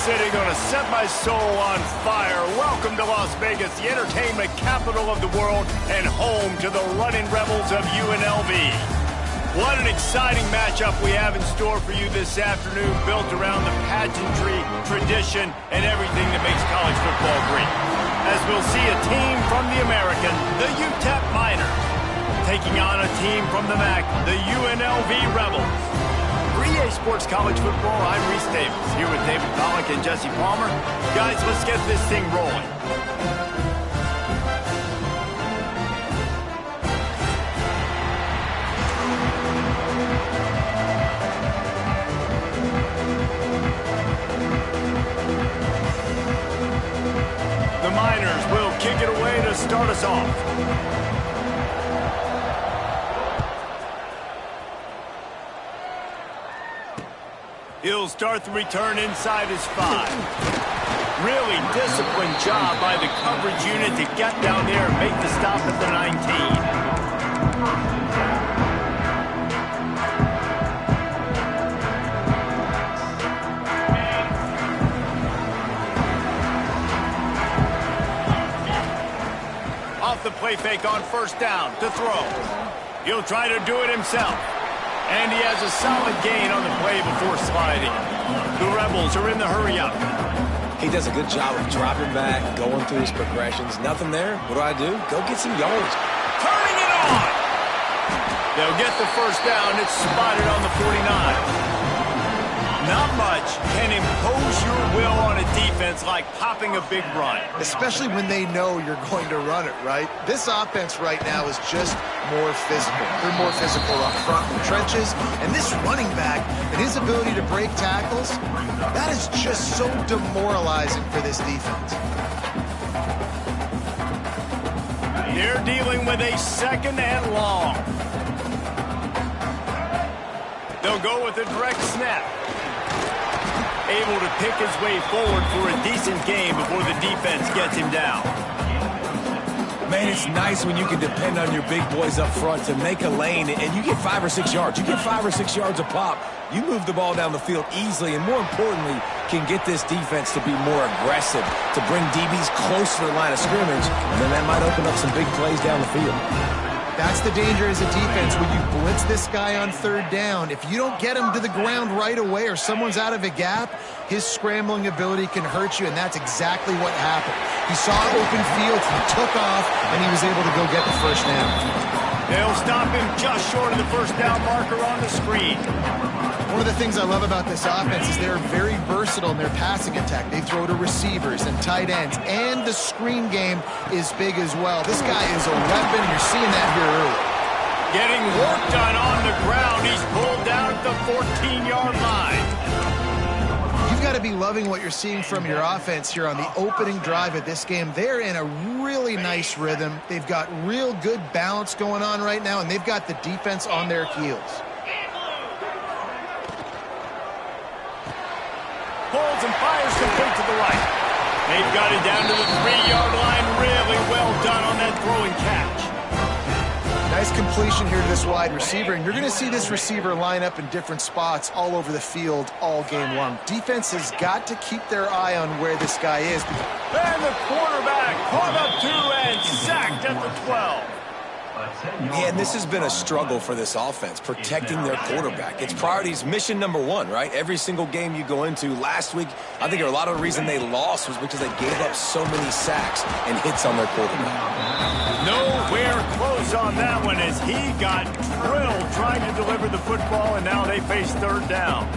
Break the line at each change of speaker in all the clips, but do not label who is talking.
City gonna set my soul on fire. Welcome to Las Vegas, the entertainment capital of the world and home to the running rebels of Unlv. What an exciting matchup we have in store for you this afternoon, built around the pageantry, tradition, and everything that makes college football great. As we'll see a team from the American, the UTEP Miners, taking on a team from the MAC, the UNLV Rebels. For EA Sports College Football, I'm Reese Davis, here with David Pollock and Jesse Palmer. Guys, let's get this thing rolling. The Miners will kick it away to start us off. He'll start the return inside his 5. Really disciplined job by the coverage unit to get down there and make the stop at the 19. Off the play fake on first down to throw. He'll try to do it himself. And he has a solid gain on the play before sliding. The Rebels are in the hurry-up.
He does a good job of dropping back, going through his progressions. Nothing there. What do? Go get some yards.
Turning it on! They'll get the first down. It's spotted on the 49. Not much can impose your will on a defense like popping a big run.
Especially when they know you're going to run it, right? This offense right now is just more physical. They're more physical up front in the trenches. And this running back and his ability to break tackles, that is just so demoralizing for this defense.
They're dealing with a second and long. They'll go with a direct snap. Able to pick his way forward for a decent game before the defense gets him down.
Man, it's nice when you can depend on your big boys up front to make a lane, and you get 5 or 6 yards. You get 5 or 6 yards a pop. You move the ball down the field easily, and more importantly, can get this defense to be more aggressive, to bring DBs close to the line of scrimmage, and then that might open up some big plays down the field.
That's the danger as a defense when you blitz this guy on third down. If you don't get him to the ground right away or someone's out of a gap, his scrambling ability can hurt you, and that's exactly what happened. He saw open field, he took off, and he was able to go get the first down.
They'll stop him just short of the first down marker on the screen.
One of the things I love about this offense is they're very versatile in their passing attack. They throw to receivers and tight ends, and the screen game is big as well. This guy is a weapon. You're seeing that here early.
Getting work done on the ground. He's pulled down at the 14-yard line.
You've got to be loving what you're seeing from your offense here on the opening drive of this game. They're in a really nice rhythm. They've got real good balance going on right now, and they've got the defense on their heels.
Pulls and fires complete to the right. They've got it down to the 3-yard line. Really well done on that throwing catch.
Nice completion here to this wide receiver, and you're going to see this receiver line up in different spots all over the field all game long. Defense has got to keep their eye on where this guy is.
And the quarterback caught up to and sacked at the 12.
Yeah, and this has been a struggle for this offense, protecting their quarterback. It's priorities, mission number one, right? Every single game you go into. Last week, I think a lot of the reason they lost was because they gave up so many sacks and hits on their quarterback.
Nowhere close on that one as he got drilled trying to deliver the football, and now they face third down.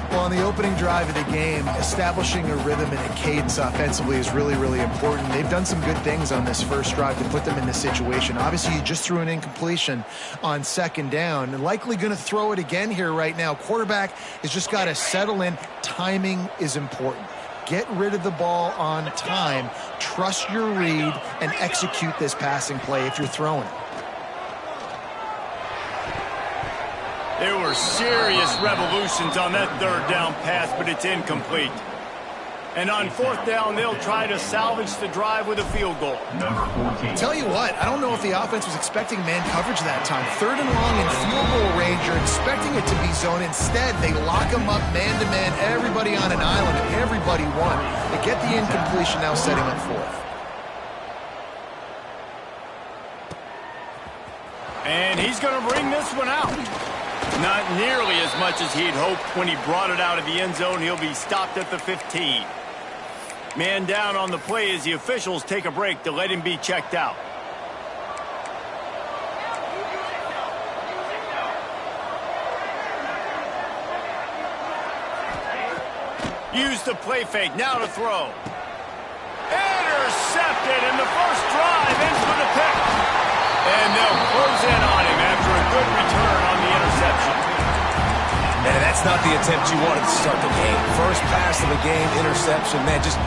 Well, on the opening drive of the game, establishing a rhythm and a cadence offensively is really, really important. They've done some good things on this first drive to put them in this situation. Obviously, you just threw an incompletion on second down and likely going to throw it again here right now. Quarterback has just got to settle in. Timing is important. Get rid of the ball on time. Trust your read and execute this passing play if you're throwing it.
There were serious revolutions on that third down pass, but it's incomplete. And on fourth down, they'll try to salvage the drive with a field goal.
Tell you what, I don't know if the offense was expecting man coverage that time. Third and long in field goal range, you're expecting it to be zone. Instead, they lock them up man-to-man, everybody on an island, and everybody won. They get the incompletion now setting up fourth.
And he's going to bring this one out. Not nearly as much as he'd hoped when he brought it out of the end zone. He'll be stopped at the 15. Man down on the play as the officials take a break to let him be checked out. Use the play fake, now to throw. Intercepted, and the first drive ends with a pick. And they'll close in on him after a good return on the interception.
Man, that's not the attempt you wanted to start the game. First pass of the game, interception. Man, just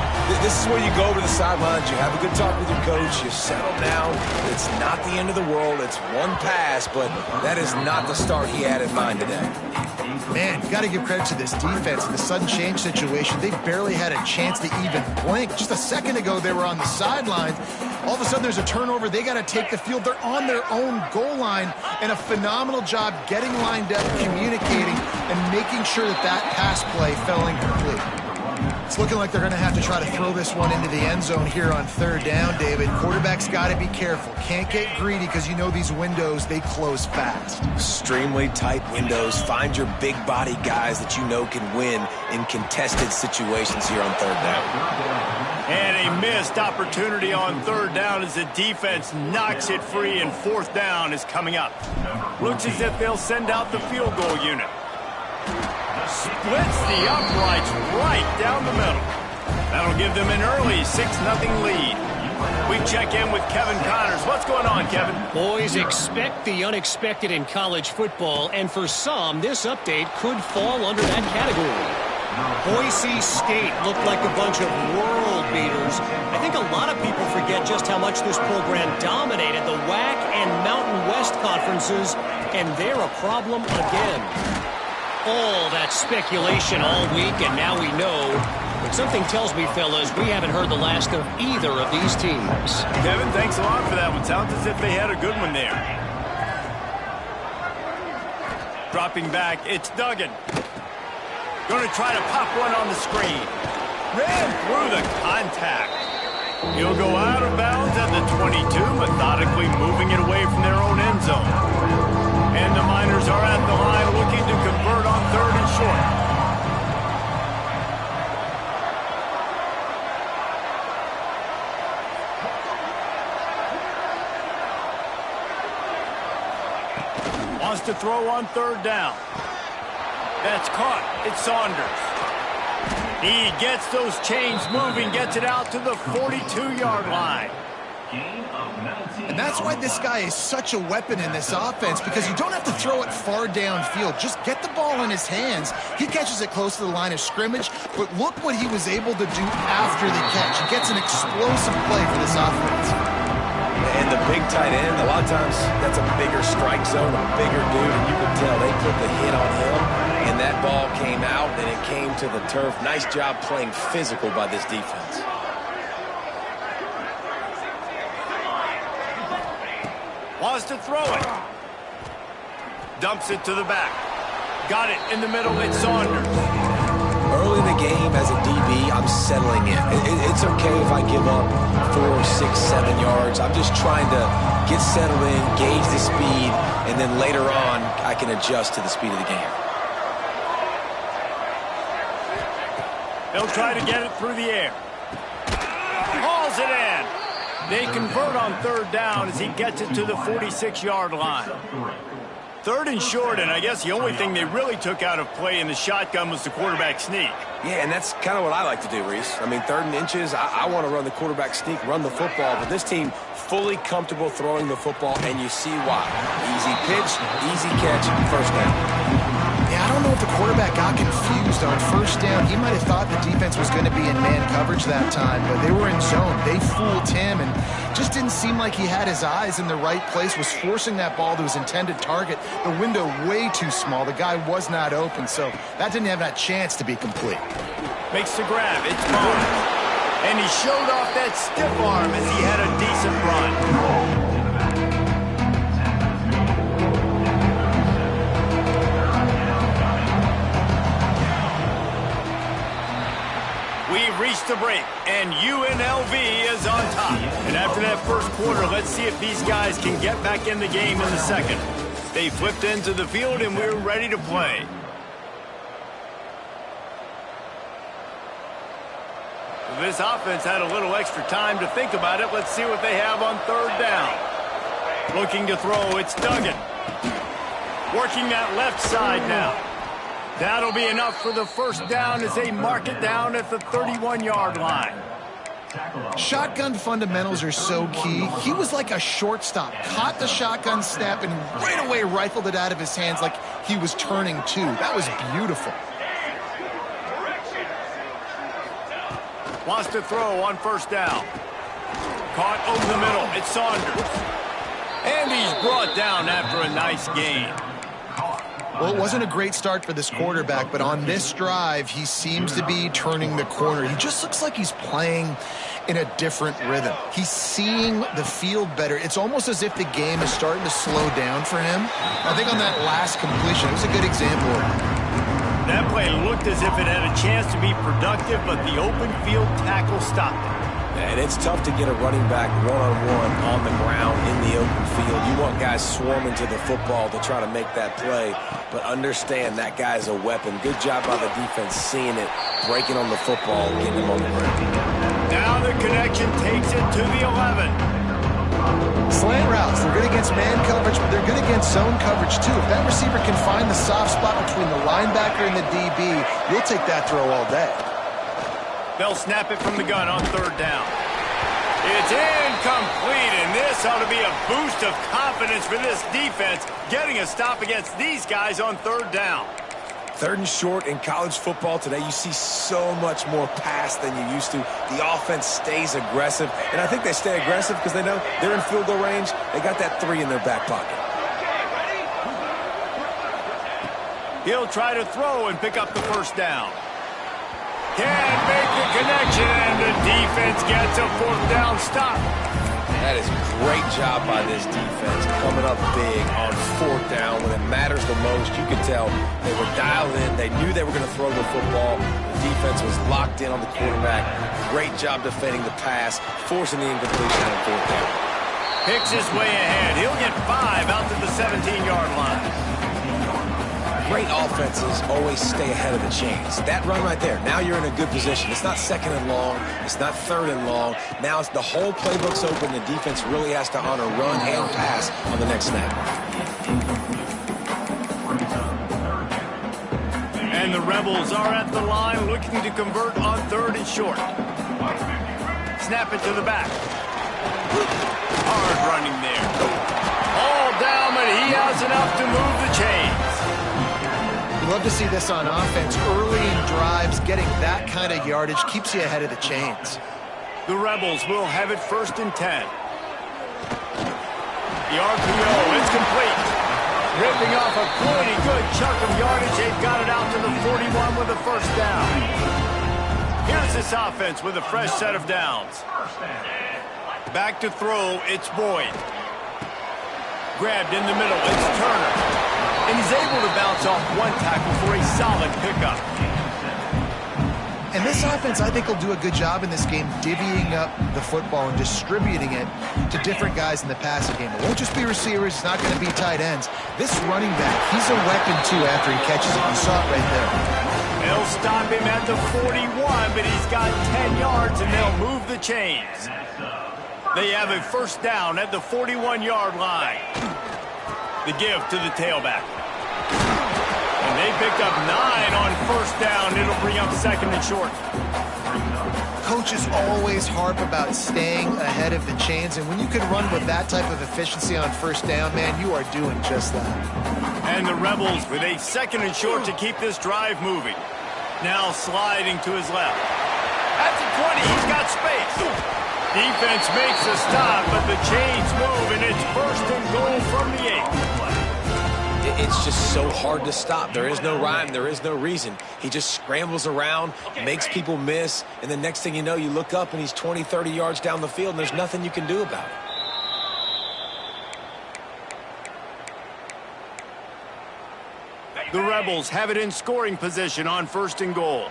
this is where you go to the sidelines. You have a good talk with your coach. You settle down. It's not the end of the world. It's one pass, but that is not the start he had in mind today.
Man, you got to give credit to this defense in the sudden change situation. They barely had a chance to even blink. Just a second ago, they were on the sidelines. All of a sudden, there's a turnover. They got to take the field. They're on their own goal line, and a phenomenal job getting lined up, communicating, and making sure that that pass play fell incomplete. It's looking like they're going to have to try to throw this one into the end zone here on third down, David. Quarterback's got to be careful. Can't get greedy because you know these windows, they close fast.
Extremely tight windows. Find your big body guys that you know can win in contested situations here on third down.
And a missed opportunity on third down as the defense knocks it free, and fourth down is coming up. Looks as if they'll send out the field goal unit. Splits the uprights right down the middle. That'll give them an early 6-0 lead. We check in with Kevin Connors. What's going on, Kevin?
Boys, expect the unexpected in college football, and for some, this update could fall under that category. Boise State looked like a bunch of world beaters. I think a lot of people forget just how much this program dominated the WAC and Mountain West conferences, and they're a problem again. All that speculation all week, and now we know. But something tells me, fellas, we haven't heard the last of either of these teams.
Kevin, thanks a lot for that one. Sounds as if they had a good one there. Dropping back, it's Duggan. Going to try to pop one on the screen. Ran through the contact. He'll go out of bounds at the 22, methodically moving it away from their own end zone. And the Miners are at the line looking to convert on third and short. Wants to throw on third down. That's caught. It's Saunders. He gets those chains moving, gets it out to the 42-yard line.
And that's why this guy is such a weapon in this offense, because you don't have to throw it far downfield. Just get the ball in his hands. He catches it close to the line of scrimmage, but look what he was able to do after the catch. He gets an explosive play for this offense.
And the big tight end, a lot of times that's a bigger strike zone, a bigger dude, and you can tell they put the hit on him, and that ball came out, and it came to the turf. Nice job playing physical by this defense.
Wants to throw it. Dumps it to the back. Got it in the middle. It's Saunders.
Early in the a game as a DB, I'm settling in. It's okay if I give up 4, 6, 7 yards. I'm just trying to get settled in, gauge the speed, and then later on, I can adjust to the speed of the game.
They'll try to get it through the air. Hauls it in. They convert on third down as he gets it to the 46-yard line. Third and short, and I guess the only thing they really took out of play in the shotgun was the quarterback sneak.
Yeah, and that's kind of what I like to do, Reese. I mean, 3rd and inches, I want to run the quarterback sneak, run the football, but this team fully comfortable throwing the football, and you see why. Easy pitch, easy catch, first down.
Yeah, I don't know if the quarterback got confused on first down. He might have thought the defense was going to be in man coverage that time, but they were in zone. They fooled him and just didn't seem like he had his eyes in the right place, was forcing that ball to his intended target. The window way too small. The guy was not open, so that didn't have that chance to be complete.
Makes the grab. It's Barnes. And he showed off that stiff arm as he had a decent run. We've reached the break, and UNLV is on top. And after that first quarter, let's see if these guys can get back in the game in the second. They flipped into the field, and we're ready to play. This offense had a little extra time to think about it. Let's see what they have on third down. Looking to throw, it's Duggan. Working that left side now. That'll be enough for the first down as they mark it down at the 31-yard line.
Shotgun fundamentals are so key. He was like a shortstop, caught the shotgun snap and right away rifled it out of his hands like he was turning two. That was beautiful.
Wants to throw on first down. Caught over the middle. It's Saunders. And he's brought down after a nice gain.
Well, it wasn't a great start for this quarterback, but on this drive, he seems to be turning the corner. He just looks like he's playing in a different rhythm. He's seeing the field better. It's almost as if the game is starting to slow down for him. I think on that last completion, it was a good example of it.
That play looked as if it had a chance to be productive, but the open field tackle stopped it.
And it's tough to get a running back one-on-one on the ground in the open field. You want guys swarming to the football to try to make that play, but understand that guy's a weapon. Good job by the defense seeing it, breaking on the football, getting him on the ground.
Now the connection takes it to the 11.
Slant routes, they're good against man coverage, but they're good against zone coverage too. If that receiver can find the soft spot between the linebacker and the DB, you'll take that throw all day.
They'll snap it from the gun on third down. It's incomplete, and this ought to be a boost of confidence for this defense, getting a stop against these guys on third down.
3rd and short in college football today, you see so much more pass than you used to. The offense stays aggressive, and I think they stay aggressive because they know they're in field goal range. They got that 3 in their back pocket.
He'll try to throw and pick up the first down. Can't make the connection, and the defense gets a 4th down stop.
That is great job by this defense, coming up big on 4th down when it matters the most. You could tell they were dialed in. They knew they were going to throw the football. The defense was locked in on the quarterback. Great job defending the pass, forcing the incompletion on 4th down.
Picks his way ahead. He'll get 5 out to the 17-yard line.
Great offenses always stay ahead of the chains. That run right there, now you're in a good position. It's not 2nd and long. It's not 3rd and long. Now it's the whole playbook's open. The defense really has to honor run and pass on the next snap.
And the Rebels are at the line looking to convert on 3rd and short. Snap it to the back. Hard running there. All down, but he has enough to move the chains.
You love to see this on offense. Early in drives, getting that kind of yardage keeps you ahead of the chains.
The Rebels will have it 1st and 10. The RPO is complete. Ripping off a pretty good chunk of yardage. They've got it out to the 41 with a 1st down. Here's this offense with a fresh set of downs. Back to throw, it's Boyd. Grabbed in the middle, it's Turner. And he's able to bounce off one tackle for a solid pickup.
And this offense, I think, will do a good job in this game divvying up the football and distributing it to different guys in the passing game. It won't just be receivers. It's not going to be tight ends. This running back, he's a weapon, too, after he catches it. You saw it right there.
They'll stop him at the 41, but he's got 10 yards, and they'll move the chains. They have a first down at the 41-yard line. The give to the tailback. And they picked up 9 on first down. It'll bring up second and short.
Coaches always harp about staying ahead of the chains, and when you can run with that type of efficiency on first down, man, you are doing just that.
And the Rebels with a second and short to keep this drive moving. Now sliding to his left. At the 20, he's got space. Defense makes a stop, but the chains move, and it's first and goal from the 8.
It's just so hard to stop. There is no rhyme. There is no reason. He just scrambles around, makes people miss, and the next thing you know, you look up and he's 20, 30 yards down the field, and there's nothing you can do about it.
The Rebels have it in scoring position on first and goal.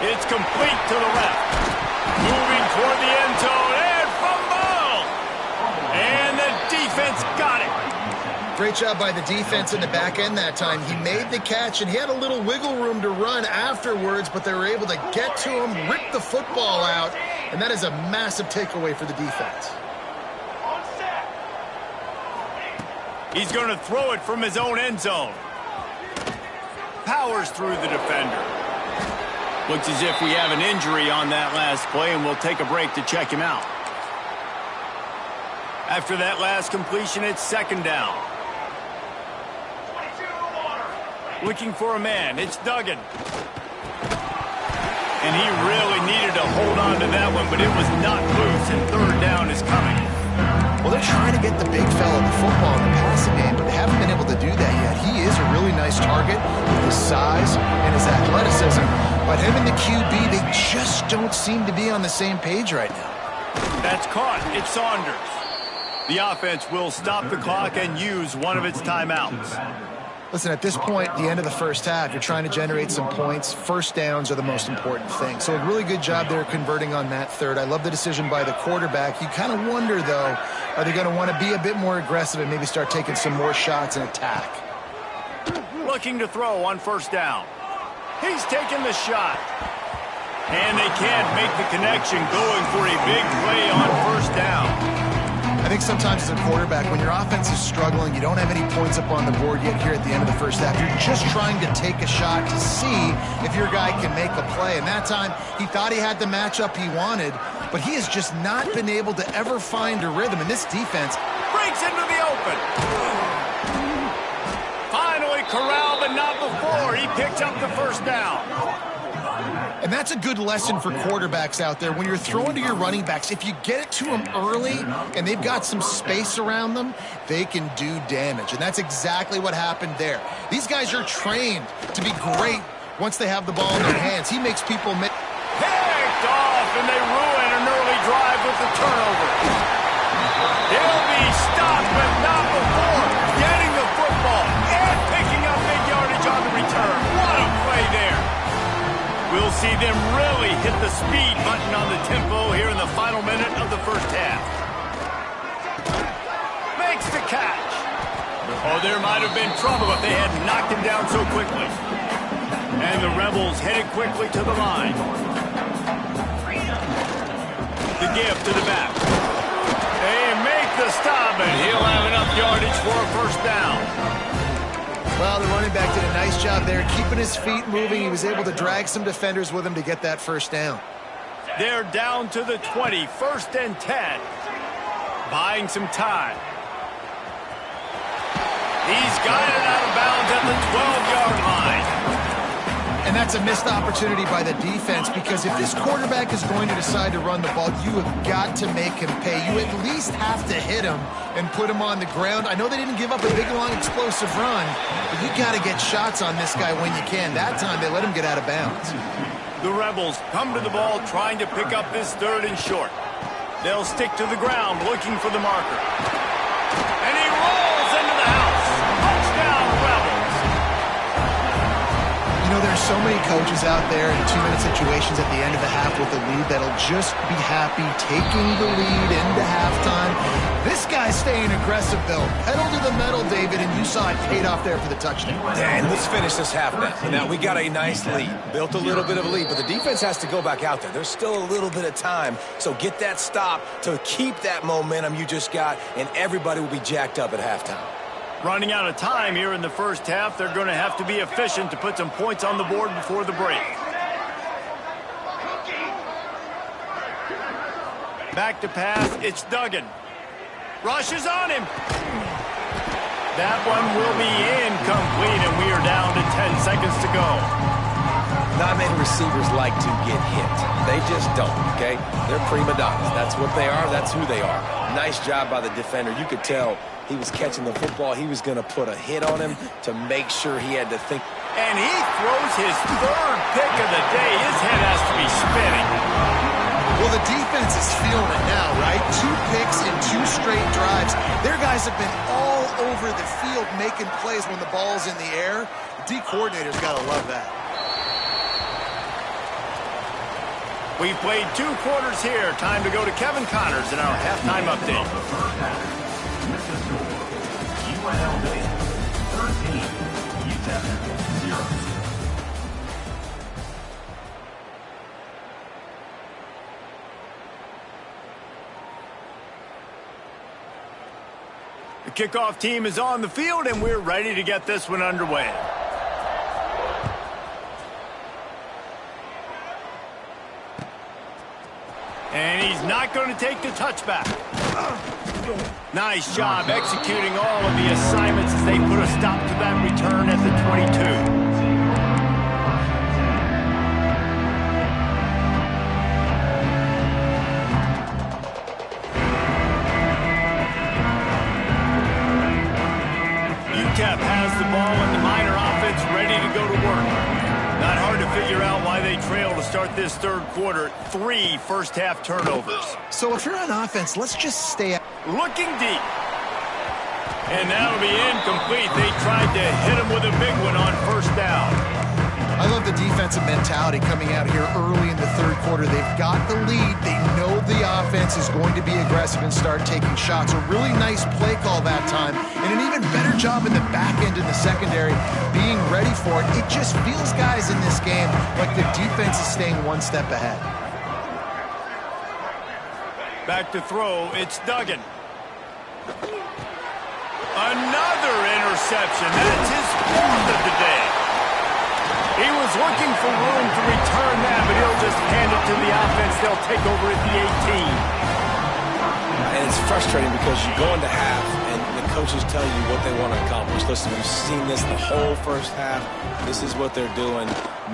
It's complete to the left. Moving toward the end zone, and fumble! And the defense got it.
Great job by the defense in the back end that time. He made the catch, and he had a little wiggle room to run afterwards, but they were able to get to him, rip the football out, and that is a massive takeaway for the defense.
He's going to throw it from his own end zone. Powers through the defender. Looks as if we have an injury on that last play, and we'll take a break to check him out. After that last completion, it's second down. Looking for a man. It's Duggan. And he really needed to hold on to that one, but it was not loose, and third down is coming.
Well, they're trying to get the big fella the football in the passing game, but they haven't been able to do that yet. He is a really nice target with his size and his athleticism, but him and the QB, they just don't seem to be on the same page right now.
That's caught. It's Saunders. The offense will stop the clock and use one of its timeouts.
Listen, at this point, the end of the first half, you're trying to generate some points. First downs are the most important thing. So a really good job there converting on that third. I love the decision by the quarterback. You kind of wonder, though, are they going to want to be a bit more aggressive and maybe start taking some more shots and attack?
Looking to throw on first down. He's taking the shot. And they can't make the connection, going for a big play on first down.
I think sometimes as a quarterback, when your offense is struggling, you don't have any points up on the board yet here at the end of the first half. You're just trying to take a shot to see if your guy can make a play. And that time, he thought he had the matchup he wanted, but he has just not been able to ever find a rhythm. And this defense
breaks into the open. Finally corralled, but not before. He picked up the first down.
And that's a good lesson for quarterbacks out there. When you're throwing to your running backs, if you get it to them early and they've got some space around them, they can do damage. And that's exactly what happened there. These guys are trained to be great once they have the ball in their hands. He makes people miss.
Picked off, and they ruin an early drive with the turnover. He'll be stopped, but not before getting the football and picking up big yardage on the return. What a play there. We'll see them really hit the speed button on the tempo here in the final minute of the first half. Makes the catch. Oh, there might have been trouble if they had knocked him down so quickly. And the Rebels headed quickly to the line. The give to the back. They make the stop, and he'll have enough yardage for a first down.
Well, the running back did a nice job there, keeping his feet moving. He was able to drag some defenders with him to get that first down.
They're down to the 20, first and 10. Buying some time. He's got it out of bounds at the 12-yard line.
And that's a missed opportunity by the defense, because if this quarterback is going to decide to run the ball, you have got to make him pay. You at least have to hit him and put him on the ground. I know they didn't give up a big, long, explosive run, but you got to get shots on this guy when you can. That time, they let him get out of bounds.
The Rebels come to the ball trying to pick up this third and short. They'll stick to the ground looking for the marker. And he rolls into the house. Touchdown, Rebels.
so many coaches out there in 2-minute situations at the end of the half with the lead that'll just be happy taking the lead into halftime. This guy's staying aggressive, though. Pedal to the metal, David, and you saw it paid off there for the touchdown.
And let's finish this half now. Now, we got a nice lead. Built a little bit of a lead, but the defense has to go back out there. There's still a little bit of time, so get that stop to keep that momentum you just got, and everybody will be jacked up at halftime.
Running out of time here in the first half. They're going to have to be efficient to put some points on the board before the break. Back to pass. It's Duggan. Rushes on him. That one will be incomplete, and we are down to 10 seconds to go.
Not many receivers like to get hit. They just don't, okay? They're prima donnas. That's what they are. That's who they are. Nice job by the defender. You could tell he was catching the football. He was going to put a hit on him to make sure he had to think.
And he throws his third pick of the day. His head has to be spinning.
Well, the defense is feeling it now, right? 2 picks in 2 straight drives. Their guys have been all over the field making plays when the ball's in the air. The D coordinator's got to love that.
We've played 2 quarters here. Time to go to Kevin Connors in our halftime update.
UNLV 13, UTEP 0.
The kickoff team is on the field, and we're ready to get this one underway. And he's not going to take the touchback. Nice job executing all of the assignments as they put a stop to that return at the 22. UTEP has the ball and the Miner offense ready to go to work. Not hard to figure out why they trail to start this third quarter. 3 first-half turnovers.
So if you're on offense, let's just stay out.
Looking deep. And that'll be incomplete. They tried to hit him with a big one on first down.
I love the defensive mentality coming out here early in the third quarter. They've got the lead. They know the offense is going to be aggressive and start taking shots. A really nice play call that time, and an even better job in the back end in the secondary being ready for it. It just feels, guys, in this game like the defense is staying one step ahead.
Back to throw. It's Duggan. Another interception. That's his 4th of the day. He was looking for room to return that, but he'll just hand it to the offense. They'll take over at the 18.
And it's frustrating because you go into half and the coaches tell you what they want to accomplish. Listen, we've seen this the whole first half. This is what they're doing.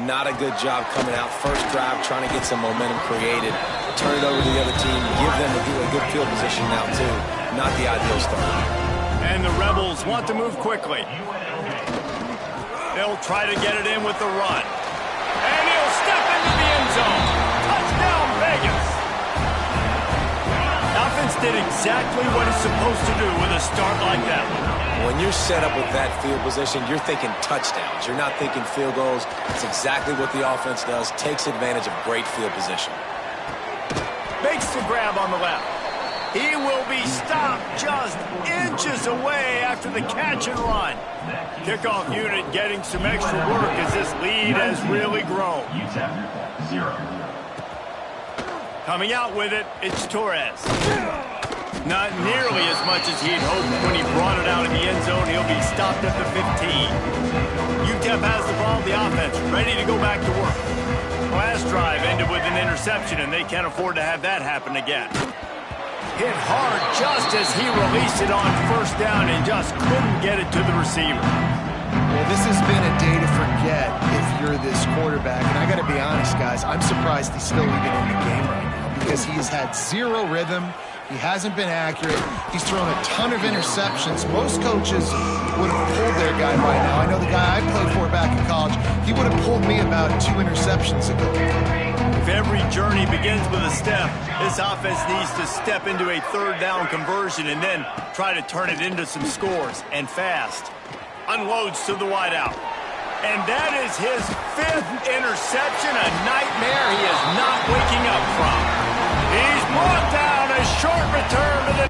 Not a good job coming out. First drive, trying to get some momentum created. Turn it over to the other team. Give them a good field position now, too. Not the ideal start.
And the Rebels want to move quickly. They'll try to get it in with the run. And he'll step into the end zone. Touchdown, Vegas. Offense did exactly what it's supposed to do with a start like that.
When you're set up with that field position, you're thinking touchdowns. You're not thinking field goals. It's exactly what the offense does. Takes advantage of great field position.
Makes the grab on the left. He will be stopped just inches away after the catch and run. Kickoff unit getting some extra work as this lead has really grown.
UTEP 0.
Coming out with it, it's Torres. Not nearly as much as he'd hoped when he brought it out in the end zone. He'll be stopped at the 15. UTEP has the ball, the offense ready to go back to work. Last drive ended with an interception, and they can't afford to have that happen again. Hit hard just as he released it on first down and just couldn't get it to the receiver.
Well, this has been a day to forget if you're this quarterback. And I got to be honest, guys, I'm surprised he's still even in the game right now because he's had 0 rhythm. He hasn't been accurate. He's thrown a ton of interceptions. Most coaches would have pulled their guy by now. I know the guy I played for back in college, he would have pulled me about 2 interceptions ago.
If every journey begins with a step, this offense needs to step into a third down conversion and then try to turn it into some scores, and fast. Unloads to the wideout. And that is his 5th interception, a nightmare he is not waking up from. He's brought down, a short return to the